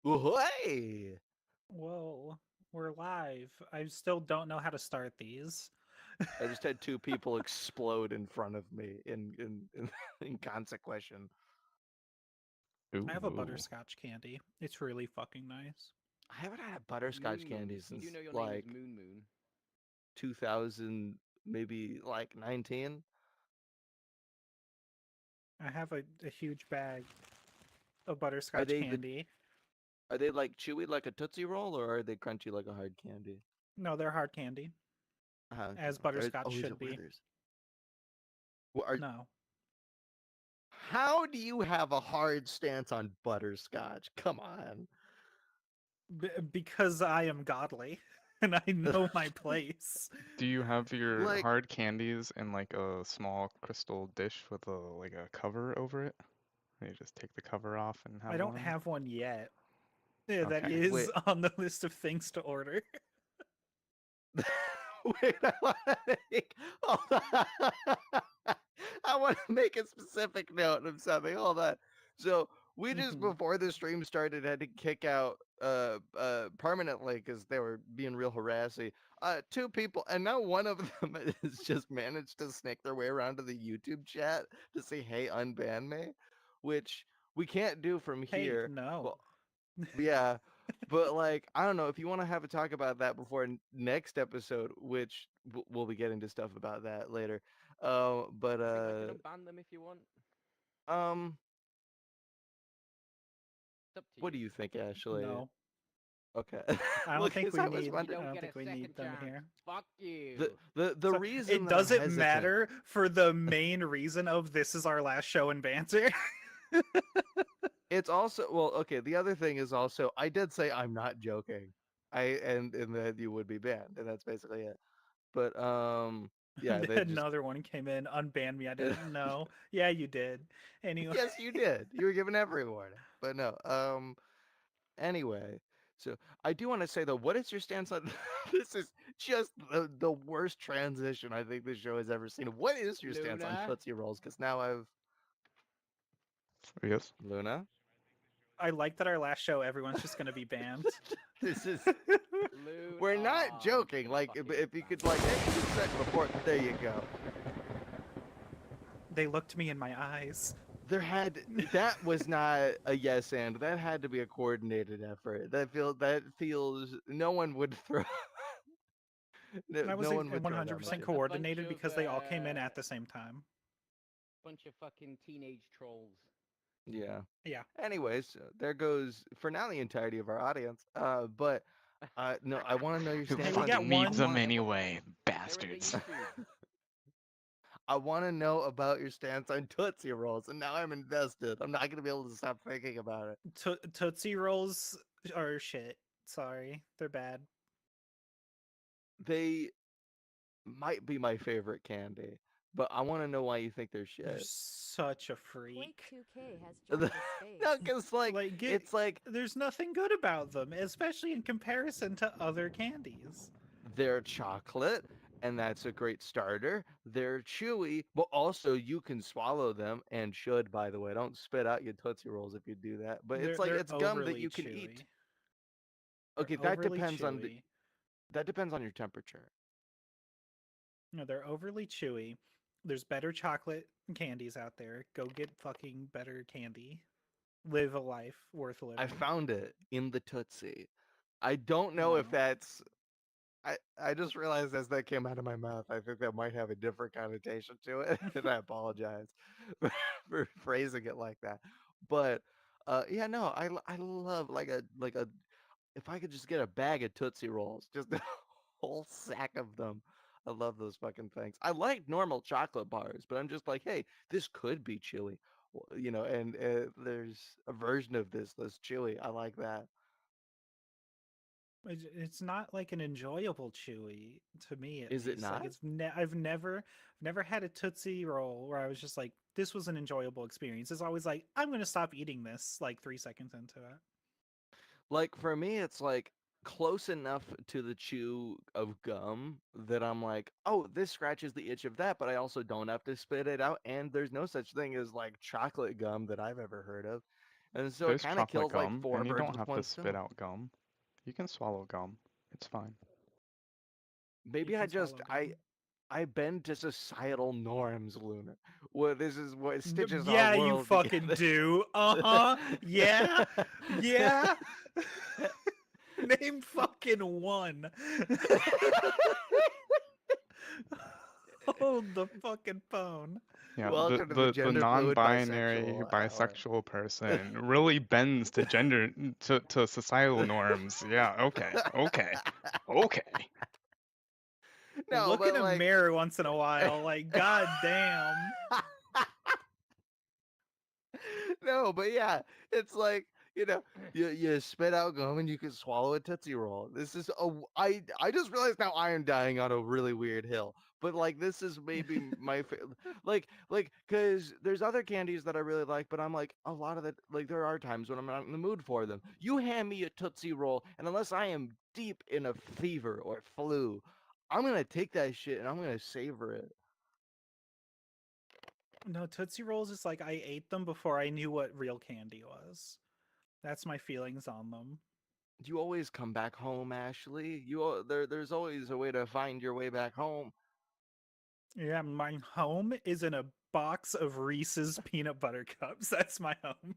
Hey! Whoa, we're live. I still don't know how to start these. I just had two people explode in front of me in inconsequential. I have a Ooh. butterscotch candy. It's really fucking nice. I haven't had a butterscotch Moon candy Moon. You since do know your name is like Moon Moon. 2000, maybe like 19. I have a huge bag of Are butterscotch they the candy. are they like chewy like a Tootsie Roll or are they crunchy like a hard candy? No, they're hard candy, Okay. as butterscotch Oh, is should it be. Withers? Well, No, how do you have a hard stance on butterscotch? Come on. because I am godly and I know my place. Do you have your Like, hard candies in like a small crystal dish with a cover over it? And you just take the cover off and I have don't one? have one yet. Yeah, that Okay. is wait. on the list of things to order. Wait, hold on. I want to make a specific note of something. Hold on. So we just Mhm. before the stream started had to kick out permanently because they were being real harassing. Two people, and now one of them has just managed to snake their way around to the YouTube chat to say, "Hey, unban me," which we can't do from Hey, here. no. But yeah, but like I don't know if you want to have a talk about that before next episode, which we'll be getting to stuff about that later. But I think I can unban them if you want. um, It's up to what do you. you think, Ashley? No. Okay, I don't look, think because we I was need You wondering don't I don't get a think we need second them chance. here. Fuck the you. the So reason it that I'm doesn't hesitant. matter for the main reason of this is our last show in Banter. It's also well, okay. The other thing is also I did say I'm not joking. And that you would be banned, and that's basically it. But yeah, they just Another one came in, unbanned me. I didn't know. Yeah, you did. Anyway, yes, you did. You were given every warning, but no. Anyway, so I do want to say though, what is your stance on this? Is just the worst transition I think this show has ever seen. What is your stance on Luna. Tootsie Rolls? Because now I've Yes. Luna. I like that our last show, everyone's just gonna be banned. This is Luna. we're not Oh, I'm just joking. gonna Like fucking if you ban could like you. hey, you said before, there you go. They looked me in my eyes. There had that was not a yes and that had to be a coordinated effort. That feels no one would throw That was no one would throw that much 100% in. A bunch coordinated of because they all came in at the same time. fucking teenage trolls. Yeah. Yeah. Anyways, there goes for now the entirety of our audience. But no, I want to know your Hey, stance we on. got I Needs one. them want anyway, to. they're in the bastards. YouTube. I want to know about your stance on Tootsie Rolls, and now I'm invested. I'm not going to be able to stop thinking about it. Tootsie Rolls are shit. Sorry, they're bad. They might be my favorite candy, but I want to know why you think they're You're shit. such a Quake freak. 2K has joined the No, space. because like Like, it's like there's nothing good about them, especially in comparison to other candies. they're chocolate, and that's a great starter. They're chewy, but also you can swallow them and should, by the way. Don't spit out your Tootsie Rolls if you do that. But it's like They're it's gum that overly you can eat. chewy. They're Okay, overly chewy. that depends on your temperature. No, they're overly chewy. There's better chocolate candies out there. Go get fucking better candy. Live a life worth I living. found it in the Tootsie. I don't know if No. that's I just realized as that came out of my mouth, I think that might have a different connotation to it, and I apologize for phrasing it like that. But yeah, no, I love like a if I could just get a bag of Tootsie Rolls, just a whole sack of them. I love those fucking things. I like normal chocolate bars, but I'm just like, hey, this could be chewy, and there's a version of this that's chewy. I like that. It's not like an enjoyable chewy to me, at Is it least. Like not? I've never had a Tootsie Roll where I was just like, this was an enjoyable experience. It's always like, I'm gonna stop eating this like 3 seconds into it. Like for me, it's like close enough to the chew of gum that I'm like, oh, this scratches the itch of that, but I also don't have to spit it out. And there's no such thing as like chocolate gum that I've ever heard of. and so it There's kind of chocolate kills like gum, four and you birds don't with have to one spit stone. out gum. You can swallow gum. It's fine. You Maybe can swallow gum. I bend to societal norms, Luna. Well, this is what stitches our Yeah, you world fucking together. do. Uh-huh. Yeah. Yeah. Name fucking one. Hold the fucking phone. Yeah, Welcome to the the gender fluid non-binary bisexual hour. bisexual person really bends to gender to societal norms. Yeah, okay, okay, okay. No, Look in but a like mirror once in a while. Like, god damn. no, but yeah, it's like you spit out gum and you can swallow a tootsie roll. This is I just realized now I am dying on a really weird hill. But like this is maybe like because there's other candies that I really like, but I'm like a lot of the like there are times when I'm not in the mood for them. You hand me a tootsie roll, and unless I am deep in a fever or flu, I'm gonna take that shit and I'm gonna savor it. No, Tootsie Rolls is like I ate them before I knew what real candy was. That's my feelings on them. You always come back home, Ashley. There's always a way to find your way back home. Yeah, my home is in a box of Reese's peanut butter cups. That's my home.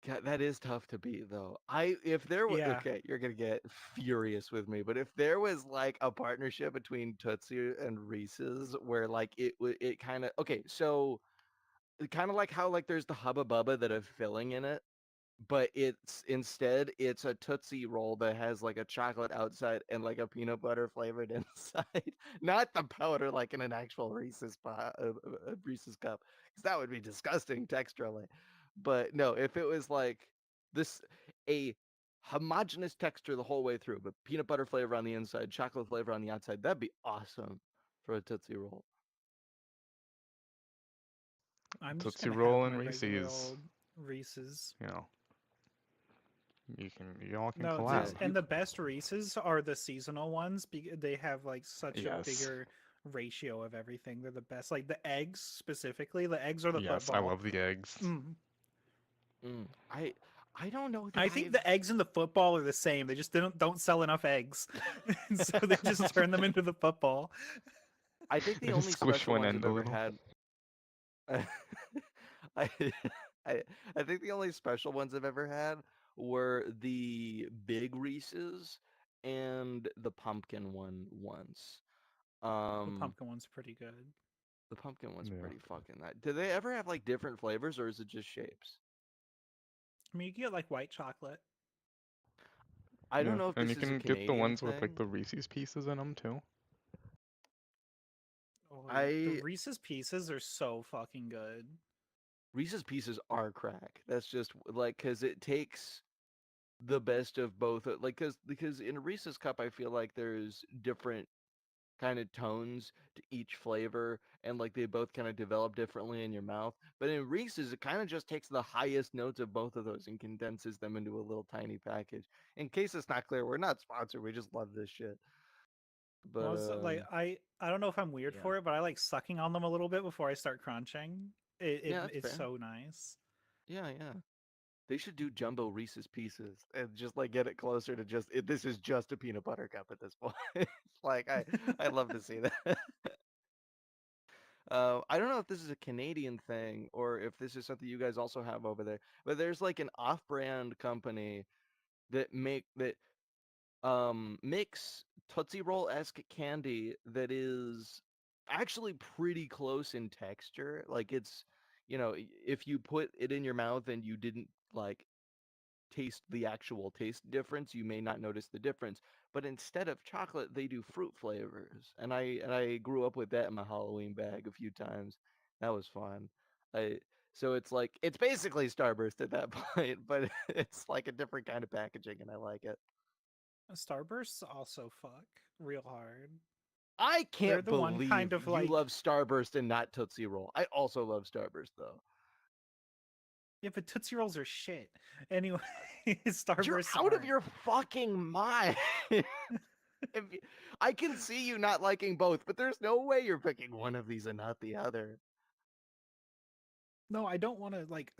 God, that is tough to beat, though. I if there was Yeah. okay, you're gonna get furious with me, but if there was like a partnership between Tootsie and Reese's, where like it kind of okay, so kind of like how like there's the Hubba Bubba that have filling in it, but it's a Tootsie Roll that has like a chocolate outside and like a peanut butter flavored inside, not the powder like in an actual Reese's cup, because that would be disgusting texturally. But no, if it was like this a homogeneous texture the whole way through, but peanut butter flavor on the inside, chocolate flavor on the outside, that'd be awesome for a Tootsie Roll. I'm just Tootsie gonna have Roll my and regular Reese's. old Reese's. You know, you all can No, Yeah, collab. and the best Reese's are the seasonal ones. They have like such a Yes, bigger ratio of everything. They're the best. Like the eggs specifically. The eggs are the yes, I football. love the eggs. Mm. mm, I don't know that I think I've the eggs in the football are the same. They just don't sell enough eggs, so they just turn them into the football. I think the They only squish special one ones end I've a ever little. had I I I I think the only special ones I've ever had were the big Reese's and the pumpkin one once. The Um, pumpkin one's pretty good. the pumpkin one's Yeah. pretty fucking nice. Do they ever have like different flavors or is it just shapes? I mean, you get like white chocolate. I don't Yeah, know if and this you is a can get the Canadian ones with like thing. the Reese's pieces in them too. Oh yeah, the I Reese's Pieces are so fucking good. Reese's Pieces are crack. That's just like because it takes the best of both. Like because in a Reese's cup, I feel like there's different kind of tones to each flavor and like they both kind of develop differently in your mouth. But in Reese's, it kind of just takes the highest notes of both of those and condenses them into a little tiny package. In case it's not clear, we're not sponsored. We just love this shit. But Well, it's like I don't know if I'm weird yeah. for it, but I like sucking on them a little bit before I start crunching. Yeah, that's It's fair. so nice. Yeah, yeah. They should do jumbo Reese's pieces and just like get it closer to this is just a peanut butter cup at this point. Like I'd love to see that. I don't know if this is a Canadian thing or if this is something you guys also have over there, but there's like an off-brand company that makes Tootsie Roll-esque candy that is actually pretty close in texture. Like it's, if you put it in your mouth and you didn't like taste the actual taste difference, you may not notice the difference. But instead of chocolate, they do fruit flavors, and I grew up with that in my Halloween bag a few times. That was fun. I so it's like it's basically Starburst at that point, but it's like a different kind of packaging, and I like it. Starbursts also fuck real hard. I They're can't the one believe kind of you like love Starburst and not Tootsie Roll. I also love Starburst though. yeah, but Tootsie Rolls are shit. Anyway, You're Starbursts out of aren't. your fucking mind. If you, I can see you not liking both, but there's no way you're picking one of these and not the other. No, I don't want to like.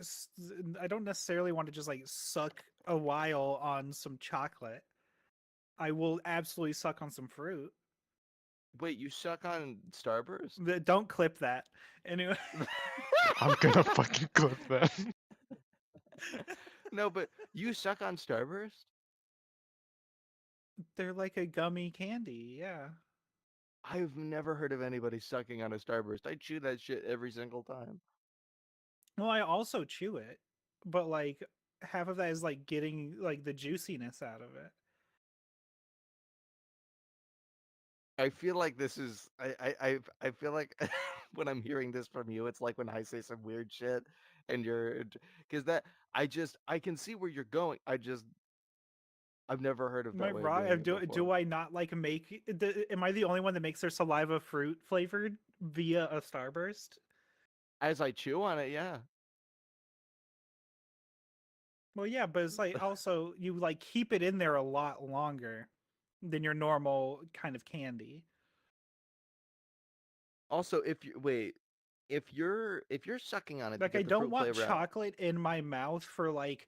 I don't necessarily want to just like suck a while on some chocolate. I will absolutely suck on some fruit. Wait, you suck on Starburst? Don't clip that. Anyway, I'm gonna fucking clip that. No, but you suck on Starburst? they're like a gummy candy. Yeah. I've never heard of anybody sucking on a Starburst. I chew that shit every single time. Well, I also chew it, but like half of that is like getting like the juiciness out of it. I feel like this is I feel like when I'm hearing this from you, it's like when I say some weird shit and you're because that I can see where you're going. I've never heard of Am I that way of wrong? doing it before. Do I not like make? Am I the only one that makes their saliva fruit flavored via a Starburst? As I chew on it, yeah. Well, yeah, but it's like also you like keep it in there a lot longer than your normal kind of candy. Also, if you're sucking on it to Like I get the don't fruit want flavor out, chocolate in my mouth for like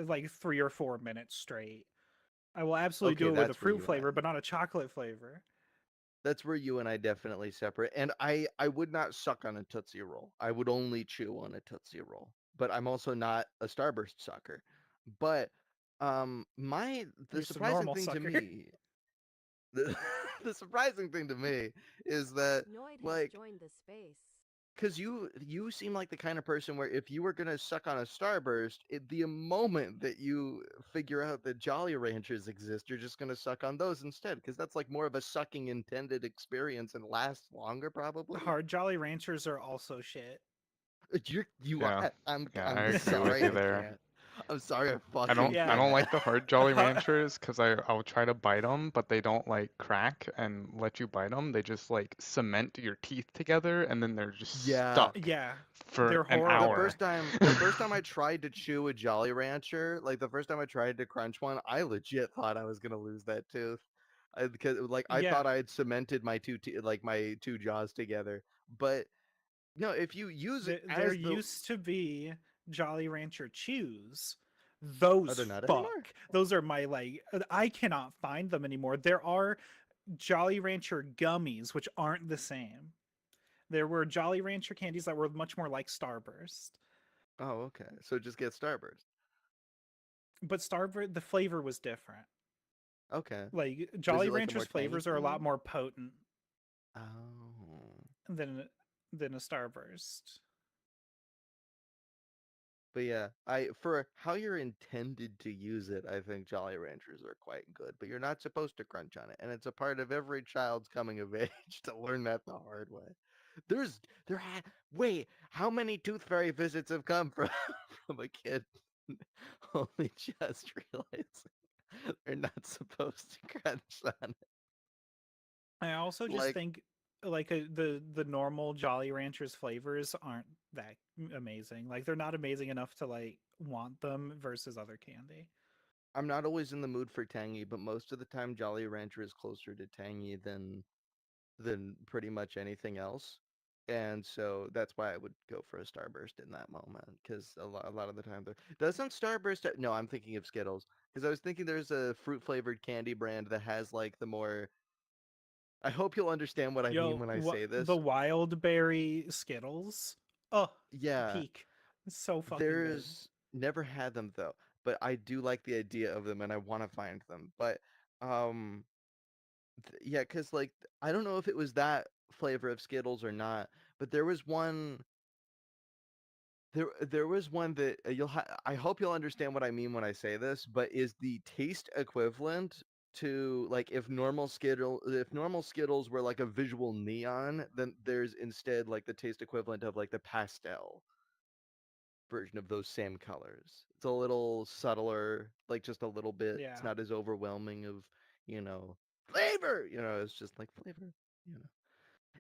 like 3 or 4 minutes straight. I will absolutely okay, do it with a that's where fruit you and I flavor, but not a chocolate flavor. that's where you and I definitely separate. And I would not suck on a Tootsie Roll. I would only chew on a Tootsie Roll. But I'm also not a Starburst sucker. But my the You're some surprising normal thing to sucker. me the, the surprising thing to me is that Noid has like joined the space. because you seem like the kind of person where if you were gonna suck on a Starburst, the moment that you figure out that Jolly Ranchers exist, you're just gonna suck on those instead. Because that's like more of a sucking intended experience and lasts longer probably. Hard Jolly Ranchers are also shit. You are. Yeah, yeah, I I'm agree with sorry. you I there. can't. I'm sorry. I I fucking don't I Yeah. don't can't. like the hard Jolly Ranchers because I'll try to bite them, but they don't like crack and let you bite them. They just like cement your teeth together, and then they're just Yeah. stuck Yeah, for they're an The horrible. hour. first time I tried to chew a Jolly Rancher, like the first time I tried to crunch one, I legit thought I was gonna lose that tooth. Because like I Yeah, thought I had cemented my like my two jaws together. But no, if you use it there as the used to be Jolly Rancher Chews. are Those there not anymore? fuck. Those are my like. I cannot find them anymore. There are Jolly Rancher gummies, which aren't the same. There were Jolly Rancher candies that were much more like Starburst, Oh, okay. So just get Starburst. but Starburst the flavor was different. Okay. Like Was Jolly it like a more Rancher's tangy flavors are a lot flavor? more potent Oh. than a Starburst. But yeah, I for how you're intended to use it, I think Jolly Ranchers are quite good. But you're not supposed to crunch on it, and it's a part of every child's coming of age to learn that the hard way. There's there ha- Wait, how many Tooth Fairy visits have come from from a kid only just realizing they're not supposed to crunch on it? I also just Like think like the normal Jolly Ranchers flavors aren't that amazing. Like they're not amazing enough to like want them versus other candy. I'm not always in the mood for tangy, but most of the time Jolly Rancher is closer to tangy than pretty much anything else. And so that's why I would go for a Starburst in that moment because a lot of the time there doesn't Starburst. No, I'm thinking of Skittles because I was thinking there's a fruit flavored candy brand that has like the more. I hope you'll understand what I mean Yo, when I what say the this. wild berry Skittles? Oh, Yeah, peak. It's so fucking good. there's never had them though, but I do like the idea of them and I want to find them. But um, yeah, because like I don't know if it was that flavor of Skittles or not, but there was one that I hope you'll understand what I mean when I say this, but is the taste equivalent to like if normal Skittles were like a visual neon, then there's instead like the taste equivalent of like the pastel version of those same colors. It's a little subtler, like just a little bit. It's Yeah. not as overwhelming of, you know, flavor. It's just like flavor, you know.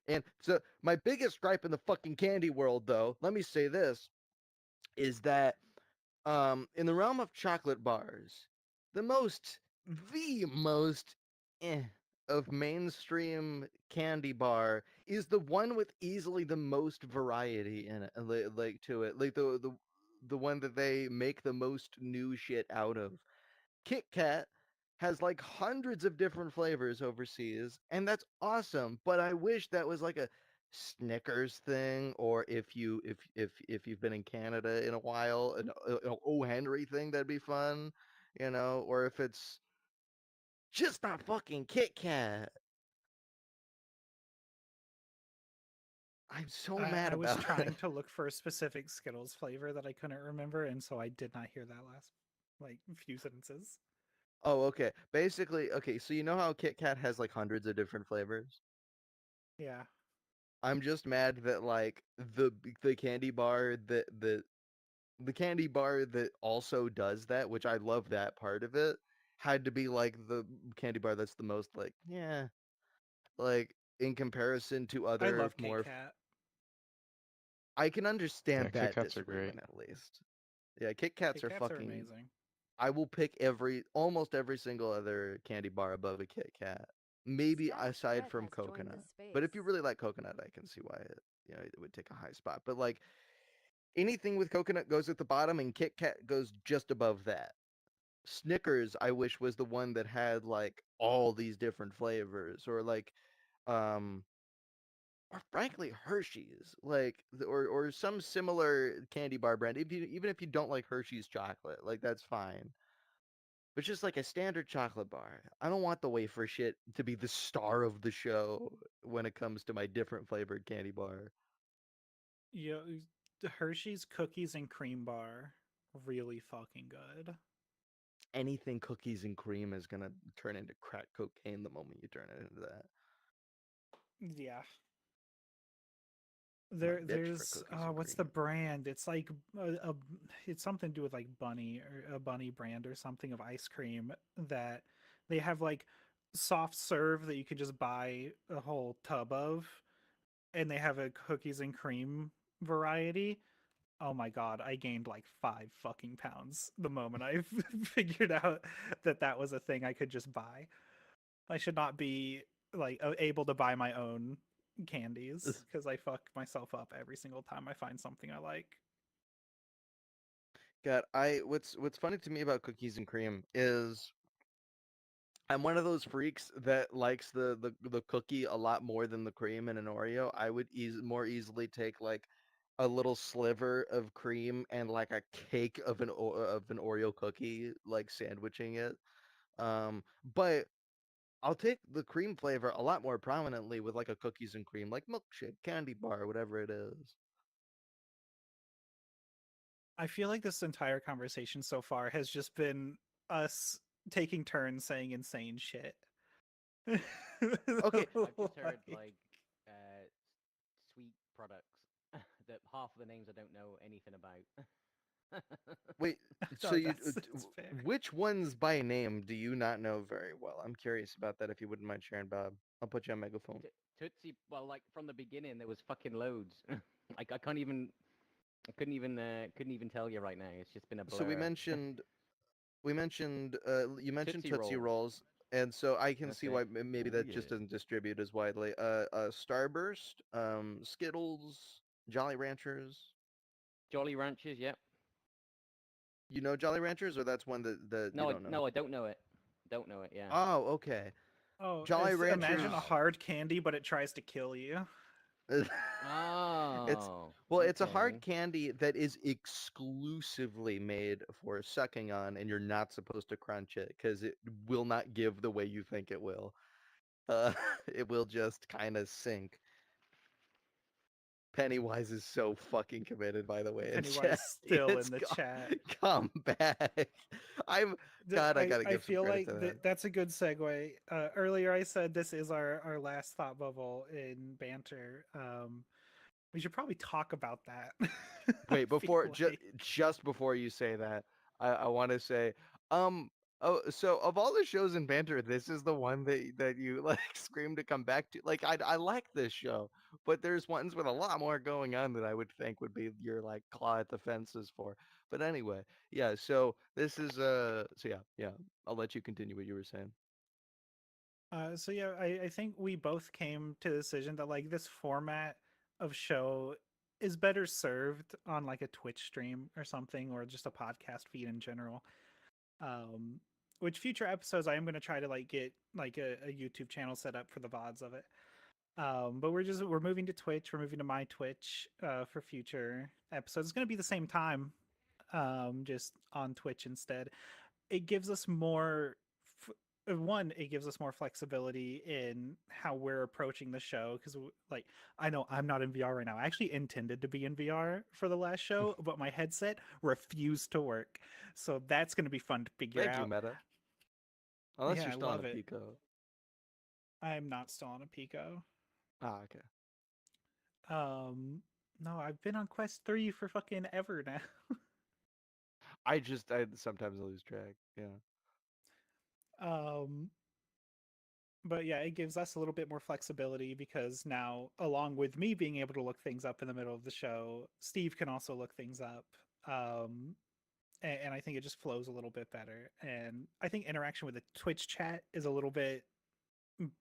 And so my biggest gripe in the fucking candy world though, let me say this, is that in the realm of chocolate bars, the most eh of mainstream candy bar is the one with easily the most variety in it, like to it, like the one that they make the most new shit out of. Kit Kat has like hundreds of different flavors overseas, and that's awesome. But I wish that was like a Snickers thing, or if you've been in Canada in a while, an O Henry thing that'd be fun, or if it's just not fucking Kit Kat. I'm so mad I was about it. trying to look for a specific Skittles flavor that I couldn't remember, and so I did not hear that last like few sentences. Oh, okay. Basically, okay, so you know how Kit Kat has like hundreds of different flavors? Yeah, I'm just mad that like the candy bar the candy bar that also does that, which I love that part of it, had to be like the candy bar that's the most like, yeah, like in comparison to I other love Kit more Kat. I can Yeah, understand Kit that Kats are great. disagreement at least. Yeah, Kit Kats Kit are Kats are fucking amazing. I will pick almost every single other candy bar above a Kit Kat. Maybe Stylish aside Brit from has joined the coconut. But if you space. really like coconut, I can see why it would take a high spot. But like anything with coconut goes at the bottom and Kit Kat goes just above that. Snickers, I wish was the one that had like all these different flavors or like um or frankly Hershey's, like or some similar candy bar brand. Even if you don't like Hershey's chocolate, like that's fine. But just like a standard chocolate bar. I don't want the wafer shit to be the star of the show when it comes to my different flavored candy bar. You the Hershey's cookies and cream bar, really fucking good. Anything cookies and cream is gonna turn into crack cocaine the moment you turn it into that. Yeah, I'm a bitch for there's cookies and what's the cream. brand? It's like it's something to do with like bunny or a bunny brand or something of ice cream that they have like soft serve that you can just buy a whole tub of, and they have a cookies and cream variety. Oh my god, I gained like 5 fucking pounds the moment I figured out that that was a thing I could just buy. I should not be like able to buy my own candies because I fuck myself up every single time I find something I like. God, I what's funny to me about cookies and cream is I'm one of those freaks that likes the cookie a lot more than the cream in an Oreo. I would more easily take like a little sliver of cream and like a cake of an Oreo cookie, like sandwiching it. But I'll take the cream flavor a lot more prominently with like a cookies and cream, like milkshake, candy bar, whatever it is. I feel like this entire conversation so far has just been us taking turns saying insane shit. Okay, I've just heard Like, sweet products that half of the names I don't know anything about. wait. So no, that's fair. which ones by name do you not know very well? I'm curious about that. If you wouldn't mind sharing, Bob, I'll put you on megaphone. Tootsie, well, like from the beginning, there was fucking loads. Like I couldn't even tell you right now. It's just been a So blur. you mentioned Tootsie Tootsie Rolls. Rolls, and so I can That's see it. why maybe Oh that just yeah. doesn't distribute as widely. Starburst, Skittles, Jolly Ranchers. Jolly Ranchers, yep. You know Jolly Ranchers, or that's one that you No, don't know? no, I don't know it. Don't know it. Yeah. Oh, okay. Oh, Jolly it's imagine a Ranchers. Wow. hard candy, but it tries to kill you. It's Oh, it's a hard okay. candy that is exclusively made for sucking on, and you're not supposed to crunch it because it will not give the way you think it will. Uh, it will just kind of sink. Pennywise is so fucking committed, by the way, in Pennywise chat. still in It's the chat. come back. I'm God. I gotta I give some feel credit like to that. that's a good segue. Earlier, I said this is our last thought bubble in banter. We should probably talk about that. I Wait, feel like just before you say that, I want to say, um, oh, so of all the shows in Banter, this is the one that you like scream to come back to. Like, I like this show, but there's ones with a lot more going on that I would think would be your like claw at the fences for. But anyway, yeah. So this is so yeah, yeah. I'll let you continue what you were saying. So yeah, I think we both came to the decision that like this format of show is better served on like a Twitch stream or something, or just a podcast feed in general. Um, which future episodes I am going to try to like get like a YouTube channel set up for the VODs of it. But we're moving to Twitch. We're moving to my Twitch for future episodes. It's going to be the same time, just on Twitch instead. It gives us more. One, it gives us more flexibility in how we're approaching the show because, like, I know I'm not in VR right now. I actually intended to be in VR for the last show, but my headset refused to work. So that's going to be fun to figure Thank you, out. Meta. Unless Yeah, you're I still on a love it. Pico. I'm not still on a Pico. Ah, okay. Um, no, I've been on Quest 3 for fucking ever now. I sometimes lose track. Yeah. um, but yeah, it gives us a little bit more flexibility because now, along with me being able to look things up in the middle of the show, Steve can also look things up. Um, and I think it just flows a little bit better. And I think interaction with the Twitch chat is a little bit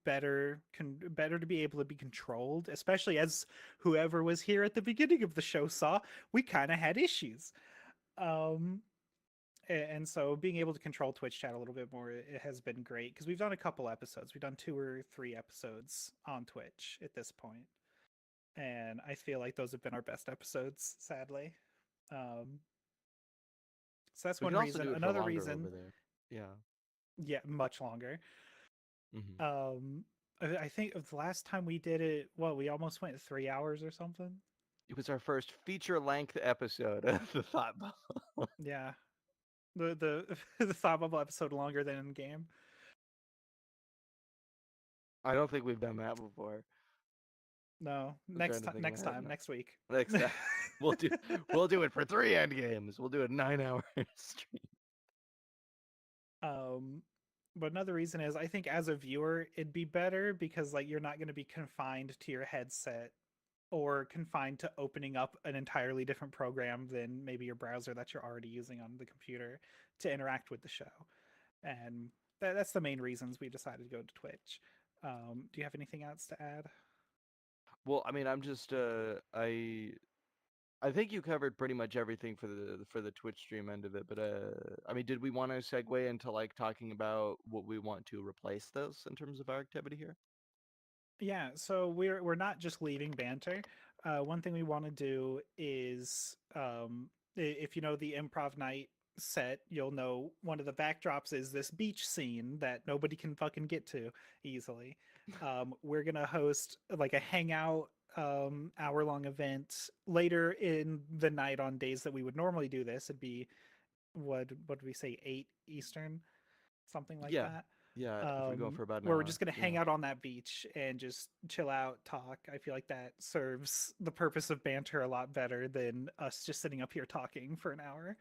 better to be able to be controlled, especially as whoever was here at the beginning of the show saw, we kind of had issues. Um, and so being able to control Twitch chat a little bit more, it has been great because we've done a couple episodes. We've done 2 or 3 episodes on Twitch at this point, and I feel like those have been our best episodes, sadly. Um, so that's We one can also reason. do it for Another longer over reason, there. Yeah. yeah, much longer. Hmm. Um, I think of the last time we did it, well, we almost went 3 hours or something. It was our first feature-length episode of the Thought Bubble. Yeah, the the thought bubble episode longer than in game. I don't think we've done that before. No, I'm trying to think in my next head time, now. next week. Next time we'll do we'll do it for 3 end games. We'll do a 9-hour stream. Um, but another reason is I think as a viewer it'd be better because like you're not going to be confined to your headset or confined to opening up an entirely different program than maybe your browser that you're already using on the computer to interact with the show. And that's the main reasons we decided to go to Twitch. Do you have anything else to add? Well, I mean, I'm just I think you covered pretty much everything for the Twitch stream end of it, but I mean, did we want to segue into like talking about what we want to replace this in terms of our activity here? Yeah, so we're not just leaving banter. One thing we want to do is, if you know the improv night set, you'll know one of the backdrops is this beach scene that nobody can fucking get to easily. We're gonna host like a hangout hour-long event later in the night on days that we would normally do this. It'd be what did we say, 8 Eastern, something like Yeah. that. Yeah, if we go for about an Where we're hour. just gonna Yeah. hang out on that beach and just chill out, talk. I feel like that serves the purpose of banter a lot better than us just sitting up here talking for an hour.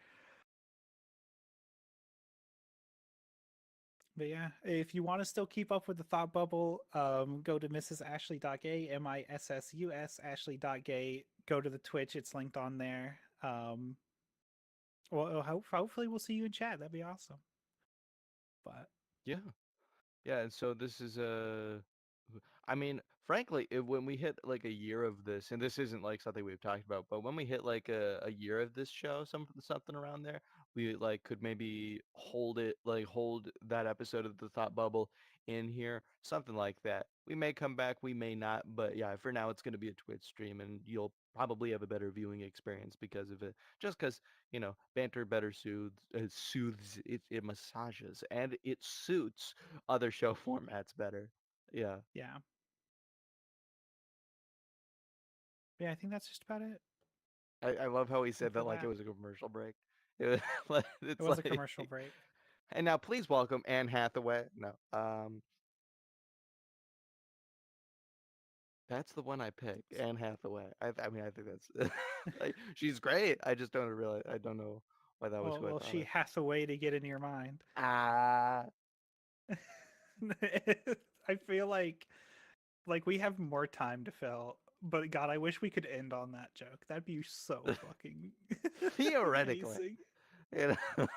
But yeah, if you want to still keep up with the thought bubble, go to mrsashley.gay, missus ashley.gay. Go to the Twitch; it's linked on there. Well, hopefully we'll see you in chat. That'd be awesome. But Yeah. Yeah, and so this is I mean, frankly, when we hit like a year of this, and this isn't like something we've talked about, but when we hit like a year of this show, something around there, we like could maybe hold that episode of the Thought Bubble in here, something like that. We may come back, we may not, but yeah, for now it's going to be a Twitch stream, and you'll probably have a better viewing experience because of it. Just because banter better soothes it massages and it suits other show formats better. Yeah. yeah, yeah, I think that's just about it I love how he said for that like it that. was a commercial break. It was It it's was a like, commercial break. and now please welcome Anne Hathaway. No, that's the one I picked, Anne Hathaway. I mean, I think that's like she's great. I just don't realize. I don't know why that was Well, who I well, thought she of. has a way to get in your mind. Ah, I feel like we have more time to fill, but God, I wish we could end on that joke. That'd be so fucking theoretically, amazing. you know.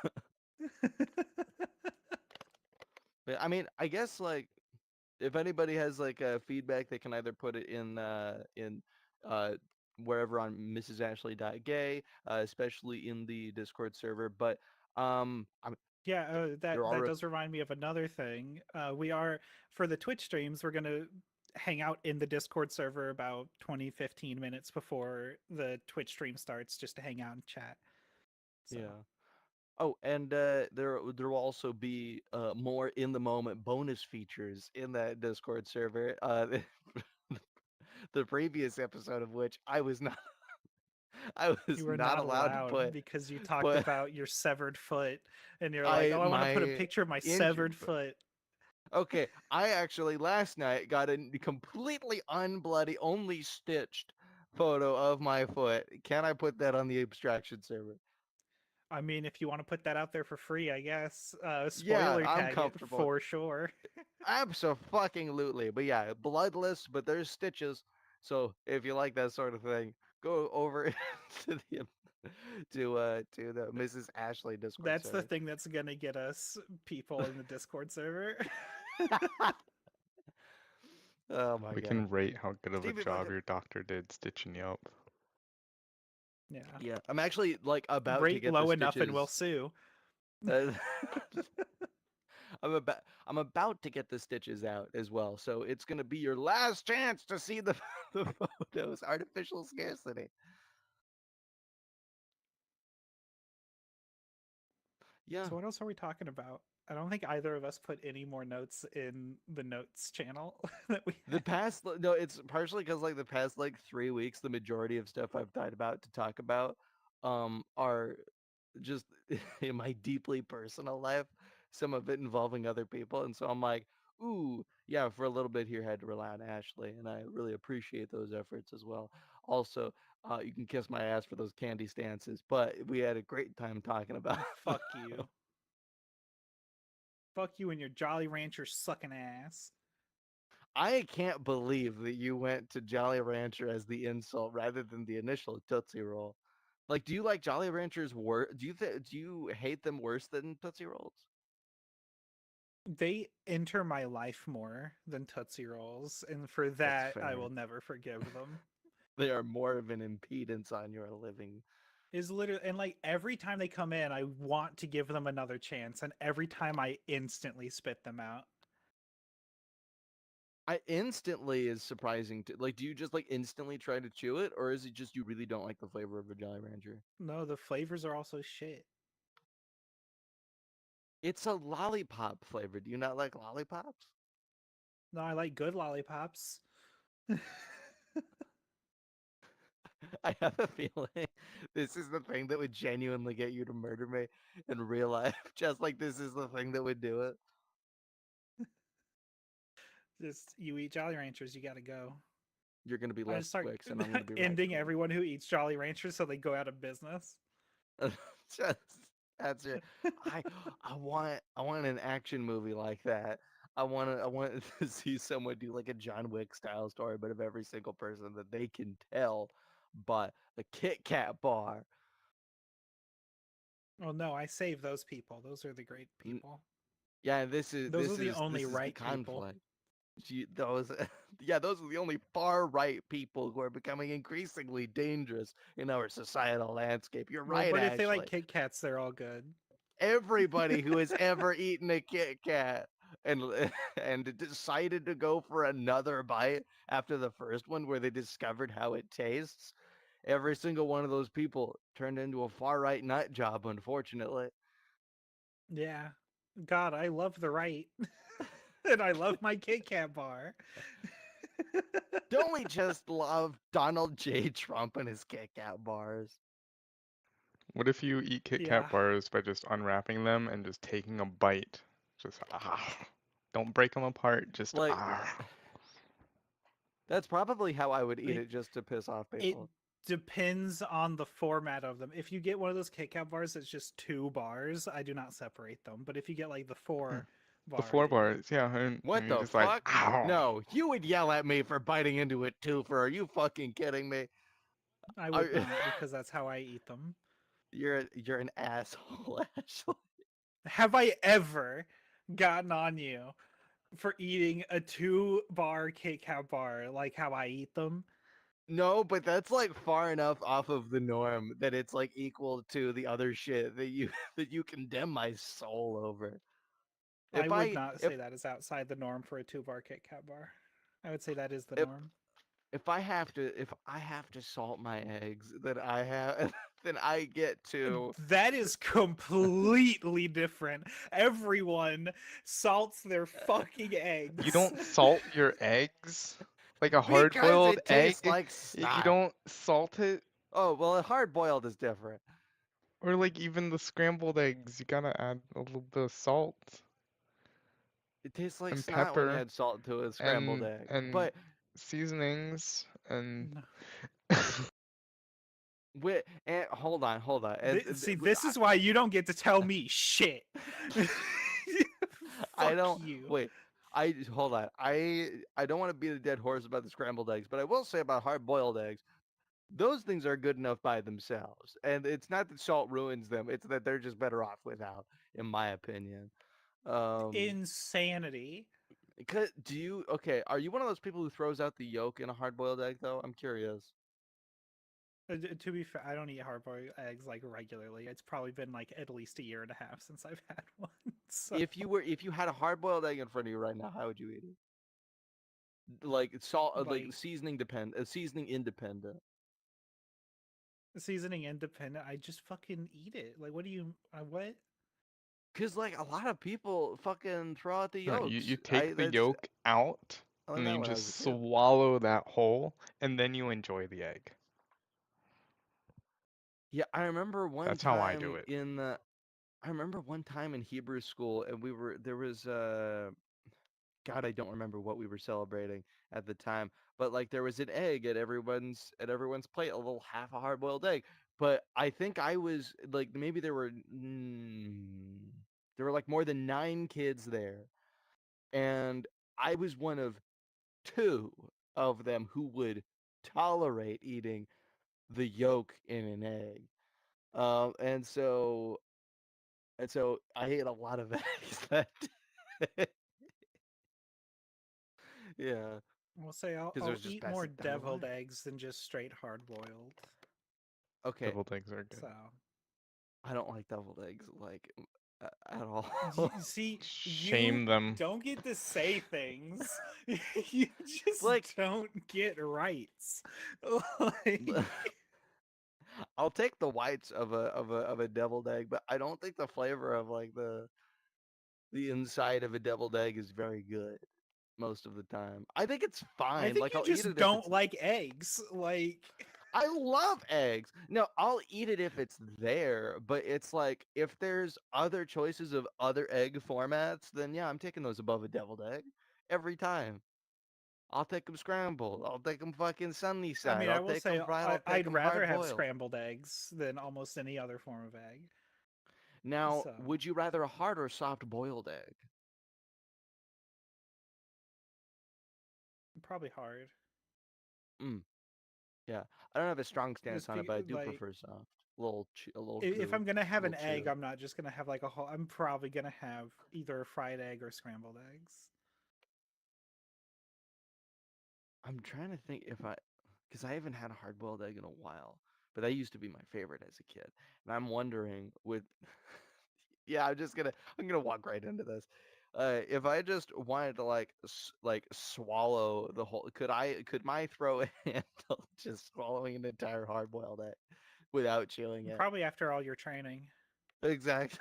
But I mean, I guess like if anybody has like feedback, they can either put it in uh wherever on mrsashley.gay, especially in the Discord server. But I'm Yeah, there that are does remind me of another thing. We are for the Twitch streams. We're gonna hang out in the Discord server about 20-15 minutes before the Twitch stream starts, just to hang out and chat. So yeah. Oh, and there will also be more in the moment bonus features in that Discord server. The previous episode of which I was not I you was were not not allowed to allowed because you talked put about your severed foot, and you're like, I "Oh, I want to put a my picture of my injured severed foot. foot." Okay, I actually last night got a completely unbloody, only stitched photo of my foot. Can I put that on the abstraction server? I mean, if you want to put that out there for free, I guess. Yeah, Spoiler I'm tag it comfortable. for sure. Absolutely. But yeah, bloodless, but there's stitches. So if you like that sort of thing, go over to the to the Mrs. Ashley Discord That's the server. thing that's gonna get us people in the Discord server. Oh my We god. can rate how good of a Stevie job fucking your doctor did stitching you up. Yeah. yeah, I'm actually like about to Rate get the low enough and we'll stitches. sue. Uh, I'm about to get the stitches out as well. So it's gonna be your last chance to see the the photos. Artificial scarcity. Yeah. So what else are we talking about? I don't think either of us put any more notes in the notes channel that we The had. past no, it's partially because like the past like 3 weeks, the majority of stuff I've thought about to talk about are just in my deeply personal life, some of it involving other people. And so I'm like, ooh, yeah, for a little bit here had to rely on Ashley, and I really appreciate those efforts as well. Also, you can kiss my ass for those candy stances, but we had a great time talking about Fuck you. Fuck you and your Jolly Rancher sucking ass. I can't believe that you went to Jolly Rancher as the insult rather than the initial Tootsie Roll. Like, do you like Jolly Ranchers worse? Do you hate them worse than Tootsie Rolls? They enter my life more than Tootsie Rolls, and for That's that I fair. will never forgive them. They are more of an impedance on your living. Is literally, and like every time they come in, I want to give them another chance, and every time I instantly spit them out. I instantly is surprising to like. Do you just like instantly try to chew it, or is it just you really don't like the flavor of a Jolly Rancher? No, the flavors are also shit. It's a lollipop flavor. Do you not like lollipops? No, I like good lollipops. I have a feeling this is the thing that would genuinely get you to murder me in real life. Just like this is the thing that would do it. Just you eat Jolly Ranchers, you gotta go. You're gonna be I left just start Twix, and I'm gonna be right ending Twix. everyone who eats Jolly Ranchers so they go out of business. Just that's it. I I want an action movie like that. I want to see someone do like a John Wick style story, but of every single person that they can tell but a Kit Kat bar. Oh no, I save those people. Those are the great N- people. Yeah, this is Those are this the is only this is the right people. conflict. Those yeah, those are the only far right people who are becoming increasingly dangerous in our societal landscape. You're Well, right, but if they like Ashley. Kit Kats, they're all good. Everybody who has ever eaten a Kit Kat and and decided to go for another bite after the first one where they discovered how it tastes, every single one of those people turned into a far right nut job, unfortunately. Yeah. God, I love the right. And I love my Kit Kat bar. Don't we just love Donald J. Trump and his Kit Kat bars? What if you eat Kit Kat Yeah. bars by just unwrapping them and just taking a bite? Just don't break them apart. Just Like, that's probably how I would eat It it just to piss off it people. depends on the format of them. If you get one of those Kit Kat bars that's just 2 bars, I do not separate them. But if you get like the Yeah, four the bar, I four do. bars. Yeah, and What you're the just like, fuck? No, you would yell at me for biting into it too. For are you fucking kidding me? I Are, would not because that's how I eat them. you're an asshole, Ashley. Have I ever gotten on you for eating a 2-bar Kit Kat bar like how I eat them. No, but that's like far enough off of the norm that it's like equal to the other shit that you that you condemn my soul over. I If would I not say that is outside the norm for a 2-bar Kit Kat bar. I would say that is the if norm. if I have to salt my eggs, then I have then I get to That is completely different. Everyone salts their fucking You eggs. don't salt your eggs like a because hard-boiled it tastes egg. like You snot. don't salt it, Oh, well, a hard boiled is different. or like even the scrambled eggs. You gotta add a little bit of salt It tastes like and snot when you pepper add salt to a scrambled and egg. and But seasonings and No. and hold on. See, this is why you don't get to tell me shit. I Fuck don't you. wait. I hold on. I don't want to beat a dead horse about the scrambled eggs, but I will say about hard boiled eggs, those things are good enough by themselves. And it's not that salt ruins them; it's that they're just better off without, in my opinion. Um, Insanity. do you okay? Are you one of those people who throws out the yolk in a hard boiled egg though? I'm curious. To be fair, I don't eat hard-boiled eggs like regularly. It's probably been like at least a year and a half since I've had one. So, If you had a hard boiled egg in front of you right now, how would you eat it? Like salt, like like seasoning independent. seasoning independent, I just fucking eat it. Like, what do you? What? Cause like a lot of people fucking throw out the no, you yolks. take the That's yolk out I learned and that you when I just was a kid. swallow that whole and then you enjoy the egg. Yeah, I remember one That's how I do time it. in I remember one time in Hebrew school, and there was God, I don't remember what we were celebrating at the time, but like there was an egg at everyone's plate, a little half a hard boiled egg. But I think I was like maybe there were like more than 9 kids there, and I was one of 2 of them who would tolerate eating the yolk in an egg. And so I ate a lot of eggs that yeah, We'll say because it I'll was just eat more passing down the deviled line. eggs than just straight hard-boiled. Okay, Deviled eggs are good. So, I don't like deviled eggs like at all. see, you Shame them. don't get to say things. You just Like don't get rights. Like, I'll take the whites of a deviled egg, but I don't think the flavor of like the inside of a deviled egg is very good most of the time. I think it's I fine. think Like you I'll eat just it if don't it's like eggs. Like, I love eggs. No, I'll eat it if it's there, but it's like if there's other choices of other egg formats, then yeah, I'm taking those above a deviled egg every time. I'll take them scrambled. I'll take them fucking sunny I side. mean, I'll I will take say them fried. I'll take I'd them rather hard have boiled. scrambled eggs than almost any other form of egg. Now, So, would you rather a hard or soft boiled egg? probably hard. Mm, yeah, I don't have a strong stance Just on it, be but I do like, prefer soft. A little if goo, I'm gonna a have little an egg, chewy. I'm not just gonna have like a whole. I'm probably gonna have either a fried egg or scrambled eggs. I'm trying to think if because I haven't had a hard boiled egg in a while, but that used to be my favorite as a kid, and I'm wondering with, yeah, I'm gonna walk right into this. If I just wanted to like swallow the whole, could my throat handle just swallowing an entire hard boiled egg without chewing it? Probably after all your training. Exactly.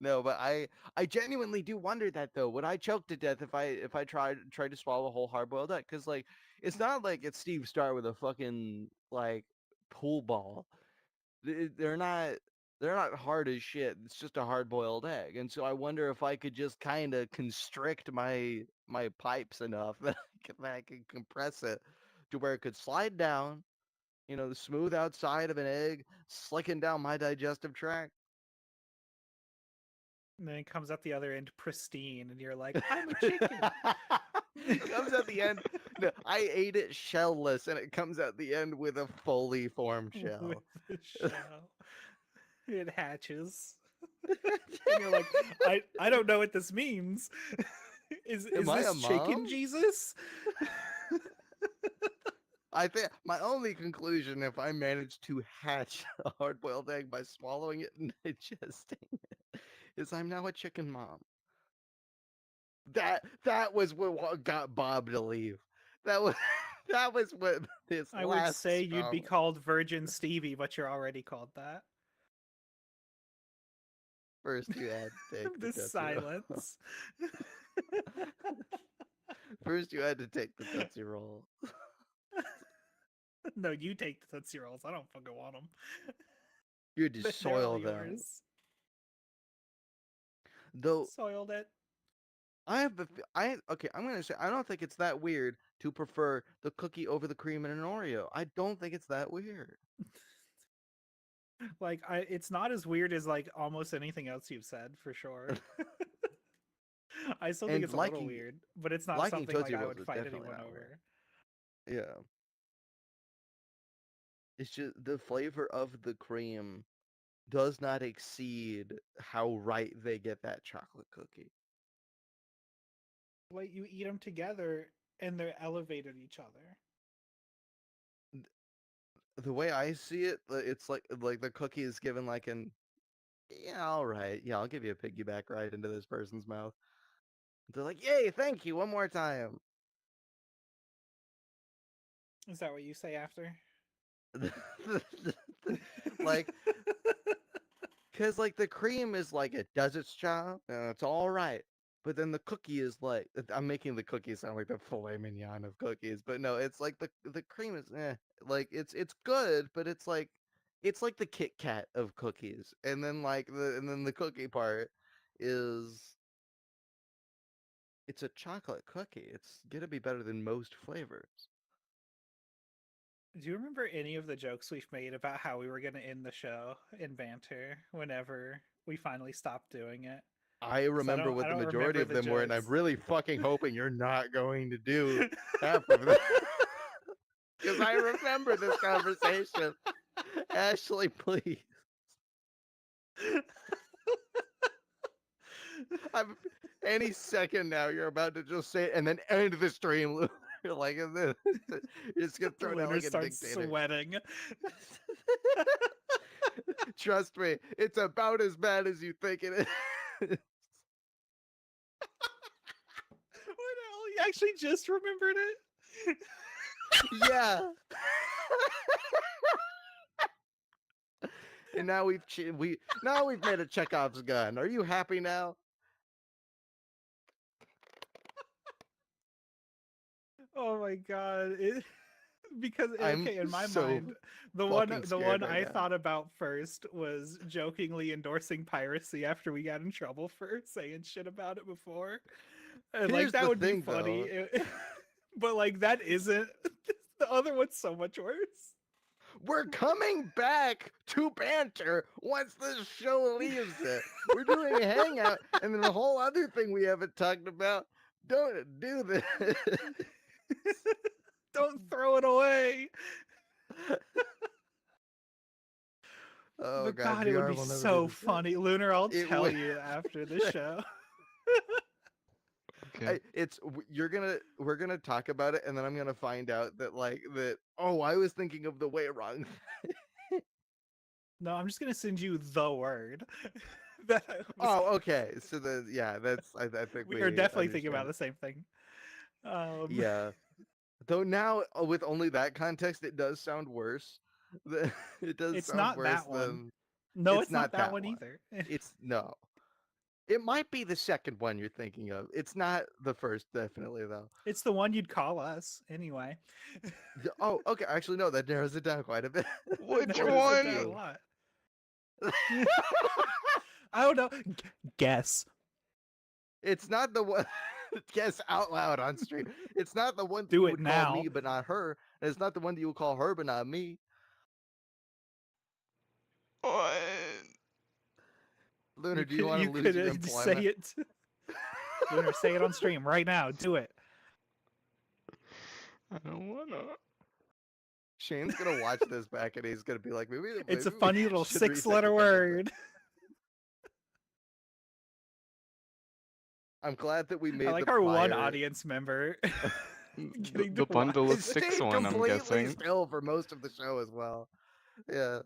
No, but I genuinely do wonder that though. Would I choke to death if I tried to swallow a whole hard boiled egg? Because like it's not like it's Steve Star with a fucking like pool ball. They're not hard as shit. It's just a hard boiled egg, and so I wonder if I could just kind of constrict my pipes enough that I could compress it to where it could slide down. You know, the smooth outside of an egg, slicking down my digestive tract. And then it comes out the other end pristine, and you're like, I'm a chicken. Comes at the end. No, I ate it shellless, and it comes at the end with a fully formed With shell. the shell. It hatches. And you're like, I don't know what this means. Am Is I a this chicken mom? Jesus? I think my only conclusion, if I manage to hatch a hard-boiled egg by swallowing it and digesting it, is I'm now a chicken mom. That was what got Bob to leave. That was that was what this I would last say you'd be straw. called Virgin Stevie, but you're already called that. First, you had to take the This Tootsie Roll. silence. First, you had to take the Tootsie Roll. No, you take the Tootsie Rolls. I don't fucking want them. You had to They're all soil them. yours. Though Soiled it. I have the okay, I'm gonna say I don't think it's that weird to prefer the cookie over the cream in an Oreo. I don't think it's that weird. Like it's not as weird as like almost anything else you've said for sure. I still think And it's a little weird, but it's not liking something like Tootsie I Rolls would is fight definitely anyone not over. weird. Yeah. It's just the flavor of the cream does not exceed how right they get that chocolate cookie. Like you eat them together and they're elevated each other. The way I see it, it's like the cookie is given like an yeah, all right, yeah, I'll give you a piggyback right into this person's mouth. They're like, yay, thank you, one more time. Is that what you say after? Like, cause like the cream is like it does its job and it's all right, but then the cookie is like I'm making the cookie sound like the filet mignon of cookies, but no, it's like the cream is like it's good, but it's like the Kit Kat of cookies, and then the cookie part is it's a chocolate cookie. It's gonna be better than most flavors. Do you remember any of the jokes we've made about how we were going to end the show in banter whenever we finally stopped doing it? I 'Cause remember I what the don't majority remember of the them were, and I'm jokes. really fucking hoping you're not going to do half of them. Because I remember this conversation. Ashley, please. I'm any second now you're about to just say it and then end the stream. You're like, and then you're just gonna throw down Lunar like a starts dictator. sweating. Trust me, it's about as bad as you think it is. What hell? You actually just remembered it? Yeah. And now we've made a Chekhov's gun. Are you happy now? Oh my god. Because I'm okay, in my so mind, fucking the scared one right I now. thought about first was jokingly endorsing piracy after we got in trouble for saying shit about it before. And like Here's that the would be thing funny. though. But like that isn't the other one's so much worse. We're coming back to banter once this show leaves it. We're doing a hangout, and then the whole other thing we haven't talked about. Don't do this. Don't throw it away. Oh But god, God, it would VR be will never be so the same. funny. Lunar, I'll It tell would. you after the show. Okay. We're gonna talk about it, and then I'm gonna find out that oh, I was thinking of the way wrong. No, I'm just gonna send you the word. that I was, Oh, okay. So that's I think we are we definitely thinking about understand. the same thing. Yeah. Though now, with only that context, it does sound worse. It does It's sound not worse that one. than No, it's it's not not that that one one. either. It's no. It might be the second one you're thinking of. It's not the first, definitely though. It's the one you'd call us anyway. Oh, okay. Actually, no, that narrows it down quite a bit. That Which narrows it down a one? lot. I don't know. Guess. It's not the one. Guess out loud on stream. It's not the one that Do you it would call now. me, but not her. And it's not the one that you would call her, but not me. What? Lunar, do you want to You lose could your say employment? it. Lunar, say it on stream right now. Do it. I don't wanna. Shane's gonna watch this back and he's gonna be like, maybe It's a we funny little should reset the 6-letter conversation. word. I'm glad that we I made like the our one prior. audience member getting The to watch. bundle of It 6 stayed one, I'm completely guessing. still for most of the show as well. Yeah.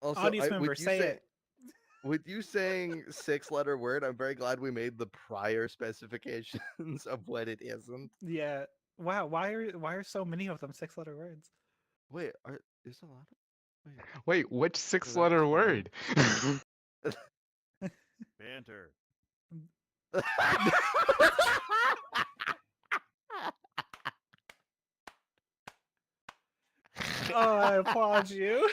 Also, Audience member, say it. with you saying 6-letter word, I'm very glad we made the prior specifications of what it isn't. Yeah. Wow. Why are so many of them 6-letter words? Wait, is a lot of wait. Wait, which So that was 6-letter a lie? word? Banter. Oh, I applaud you.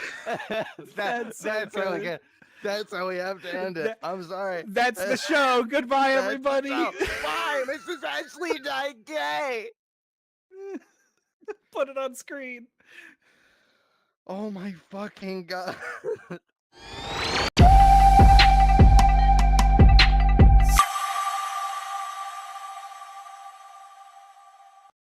That's so how we good. that's how we have to end it. That- I'm sorry. That's the show. Goodbye, That's the everybody. show. Bye, Mrs. Ashley died gay. Put it on screen. Oh my fucking god.